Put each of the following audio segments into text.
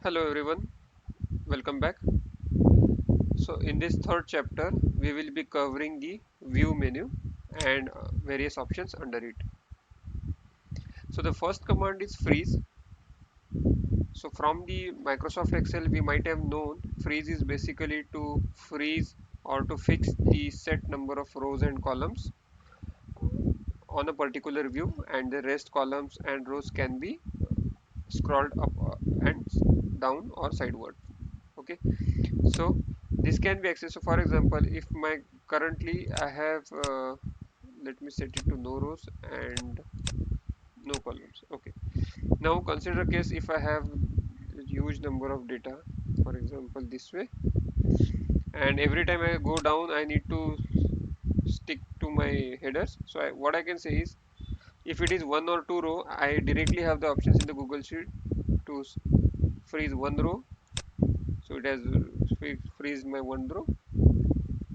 Hello everyone, welcome back. So in this third chapter, we will be covering the view menu and various options under it. So the first command is freeze. So from the Microsoft Excel, we might have known freeze is basically to freeze or to fix the set number of rows and columns on a particular view, and the rest columns and rows can be scrolled up and down or sideward. Okay. So this can be accessed. So for example, if my currently I have let me set it to no rows and no columns. Okay, now consider a case if I have a huge number of data, for example this way, and every time I go down I need to stick to my headers. So what I can say is, if it is one or two row, I directly have the options in the Google Sheet to freeze one row. So it has freeze my one row.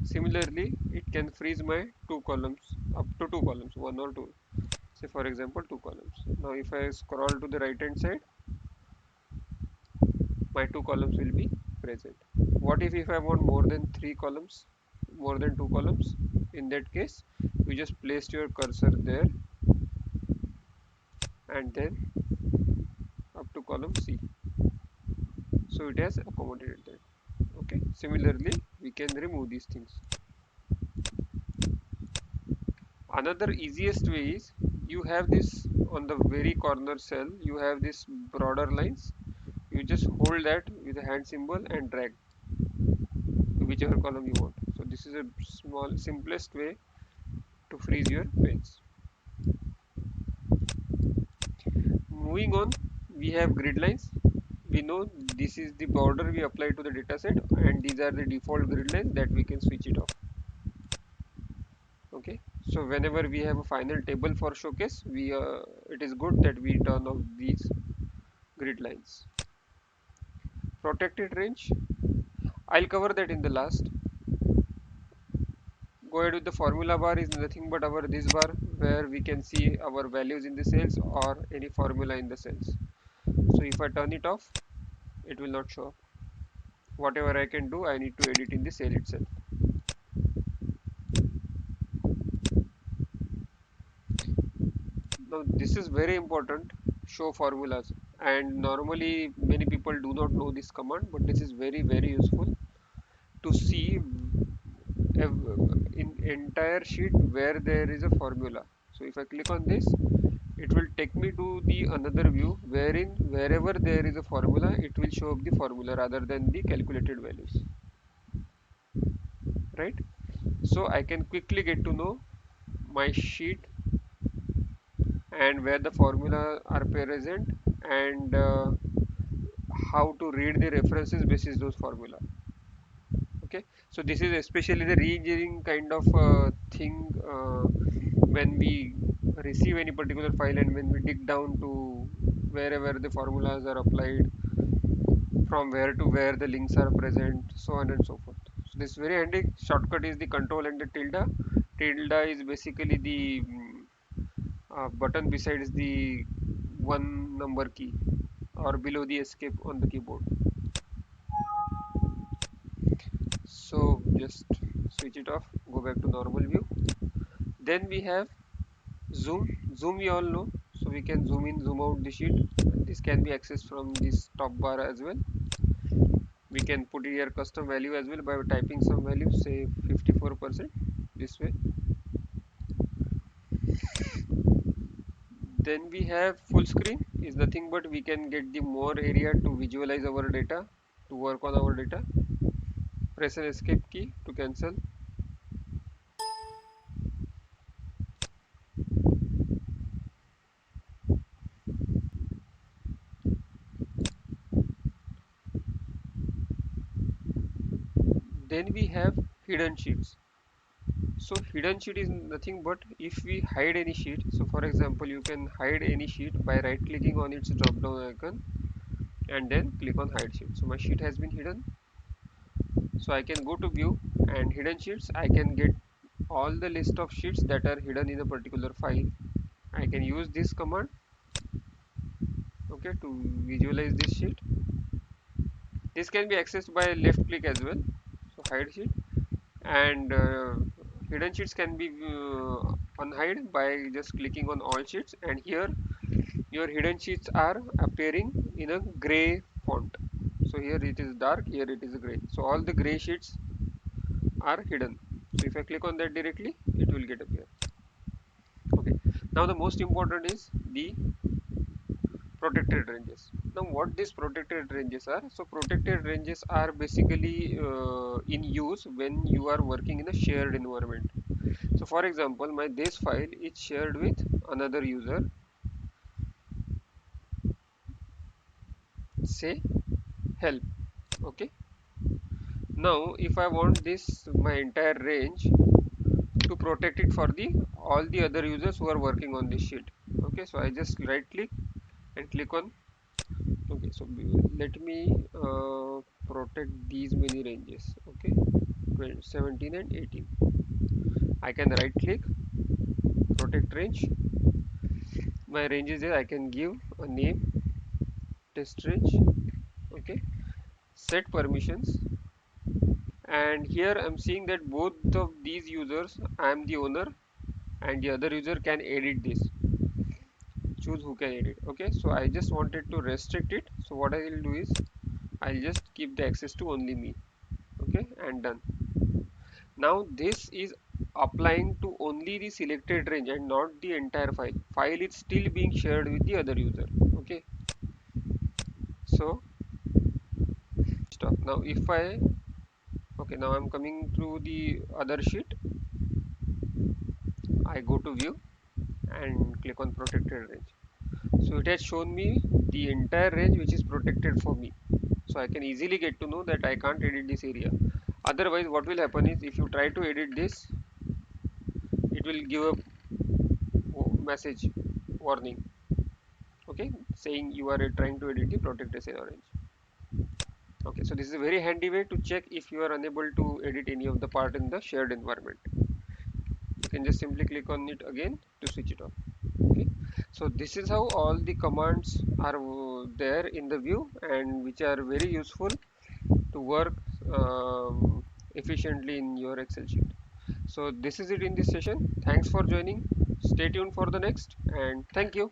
Similarly, it can freeze my two columns, up to two columns, one or two. Say for example, two columns. Now if I scroll to the right hand side, my two columns will be present. What if I want more than three columns, more than two columns? In that case, you just place your cursor there and then up to column C. So it has accommodated that. Okay. Similarly, we can remove these things. Another easiest way is, you have this on the very corner cell, you have this border lines. You just hold that with a hand symbol and drag to whichever column you want. So this is a small simplest way to freeze your page. Moving on, we have grid lines. We know this is the border we apply to the dataset, and these are the default grid lines that we can switch it off. Okay, so whenever we have a final table for showcase, it is good that we turn off these grid lines. Protected range, I'll cover that in the last. Go ahead with the formula bar is nothing but our this bar where we can see our values in the cells or any formula in the cells. So if I turn it off, it will not show up. Whatever I can do, I need to edit in the cell itself. Now this is very important, show formulas, and normally many people do not know this command, but this is very useful to see in entire sheet where there is a formula. So if I click on this, it will take me to the another view wherein wherever there is a formula, it will show up the formula rather than the calculated values, right? So I can quickly get to know my sheet and where the formula are present, and how to read the references basis those formula. Okay, so this is especially the re-engineering kind of thing when we receive any particular file and when we dig down to wherever the formulas are applied, from where to where the links are present, so on and so forth. So this very handy shortcut is the control and the tilde. Tilde is basically the button besides the one number key or below the escape on the keyboard. So just switch it off, go back to normal view. Then we have zoom. Zoom we all know, so we can zoom in, zoom out the sheet. This can be accessed from this top bar as well. We can put here custom value as well by typing some value, say 54% this way. Then we have full screen, is nothing but we can get the more area to visualize our data, to work on our data. Press an escape key to cancel. Then we have hidden sheets. So hidden sheet is nothing but if we hide any sheet. So for example, you can hide any sheet by right clicking on its drop down icon and then click on hide sheet. So my sheet has been hidden. So I can go to view and hidden sheets. I can get all the list of sheets that are hidden in a particular file. I can use this command, okay, to visualize this sheet. This can be accessed by left click as well. So hide sheet, and hidden sheets can be unhide by just clicking on all sheets, and here your hidden sheets are appearing in a gray font. So here it is dark, here it is gray. So all the gray sheets are hidden. So if I click on that directly, it will get appear. Okay. Now the most important is the protected ranges. Now what these protected ranges are? So protected ranges are basically in use when you are working in a shared environment. So for example, my this file is shared with another user, say help. Okay. Now if I want this my entire range to protect it for the all the other users who are working on this sheet. Okay, so I just right click and click on. Okay, so let me protect these many ranges. Okay, 20, 17 and 18. I can right click, protect range. My range is there. I can give a name, test range. Okay, set permissions, and here I'm seeing that both of these users, I am the owner, and the other user can edit this. Choose who can edit. Okay, so I just wanted to restrict it. So what I will do is I'll just keep the access to only me. Okay, and done. Now this is applying to only the selected range and not the entire file. File is still being shared with the other user. Okay, so stop. Now if I, okay, now I'm coming to the other sheet. I go to view and click on protected range. So it has shown me the entire range which is protected for me. So I can easily get to know that I can't edit this area. Otherwise what will happen is if you try to edit this, it will give a message warning, okay, saying you are trying to edit the protected cell range. Okay, so this is a very handy way to check if you are unable to edit any of the part in the shared environment. You can just simply click on it again to switch it off. Okay, so this is how all the commands are there in the view, and which are very useful to work efficiently in your Excel sheet. So this is it in this session. Thanks for joining. Stay tuned for the next, and thank you.